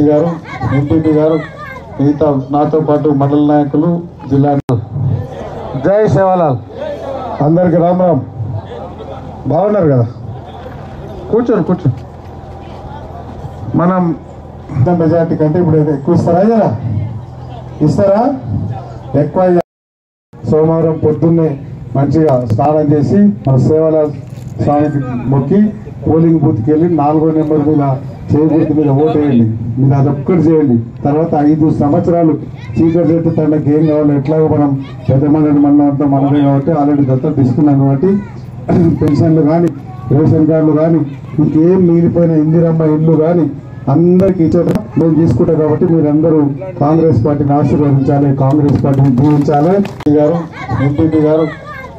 గారు ఎంపీపీ గారు మిగతా నాతో పాటు మండల నాయకులు జిల్లా జై సేవాలాల్ అందరికి రామ్ రామ్. బాగున్నారు కదా? కూర్చోండి. మనం మెజార్టీ కంటే ఇప్పుడు ఎక్కువ ఇస్తారా? కదా ఇస్తారా? ఎక్కువ. సోమవారం పొద్దున్నే మంచిగా స్నానం చేసి మన సేవాలాల్ స్వామికి మొక్కి పోలింగ్ బూత్కి వెళ్ళి 4వ నెంబర్ మీద చేయబూత్ మీద ఓటు వేయండి. మీరు అదొక్కటి చేయండి. తర్వాత 5 సంవత్సరాలు చీకటి చెట్టు తండకి ఏం కావాలి, ఎట్లాగో మనం పెద్ద మండలం అంతా మనమే కాబట్టి ఆల్రెడీ దత్తత తీసుకున్నాం కాబట్టి పెన్షన్లు కానీ రేషన్ కార్డులు కానీ ఇంకేం మిగిలిపోయిన ఇందిరమ్మ ఇల్లు కానీ అందరికి ఇచ్చేట మేము తీసుకుంటాం కాబట్టి మీరందరూ కాంగ్రెస్ పార్టీని ఆశీర్వదించాలి, కాంగ్రెస్ పార్టీని దీవించాలి. గారు ఎంపీపీ గారు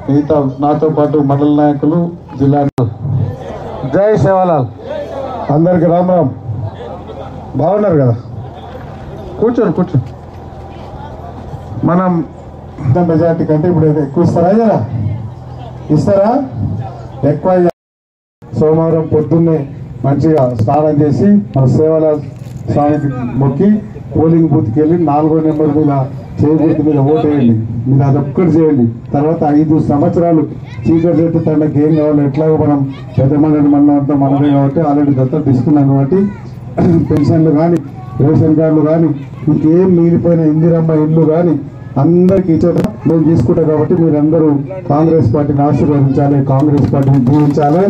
మిగతా నాతో పాటు మండల నాయకులు జిల్లా జై సేవాలాల్ అందరికి రామ్ రామ్. బాగున్నారు కదా? కూర్చోండి. మనం మెజార్టీ కంటే ఇప్పుడు ఎక్కువ ఇస్తారా? కదా ఇస్తారా? ఎక్కువ. సోమవారం పొద్దున్నే మంచిగా స్నానం చేసి మన సేవాలాల్ స్వామికి మొక్కి పోలింగ్ బూత్కి వెళ్ళి 4వ నెంబర్ మీద చేయబూత్ మీద ఓటు వేయండి. మీరు అదొక్కటి చేయండి. తర్వాత 5 సంవత్సరాలు చీకటి చెట్టు తండకి ఏం కావాలి, ఎట్లాగో మనం పెద్ద మండలం అంతా మనమే కాబట్టి ఆల్రెడీ దత్తత తీసుకున్నాం కాబట్టి పెన్షన్లు కానీ రేషన్ కార్డులు కానీ ఇంకేం మిగిలిపోయిన ఇందిరమ్మ ఇల్లు కానీ అందరికి ఇచ్చేట మేము తీసుకుంటాం కాబట్టి మీరందరూ కాంగ్రెస్ పార్టీని ఆశీర్వదించాలి, కాంగ్రెస్ పార్టీని దీవించాలి.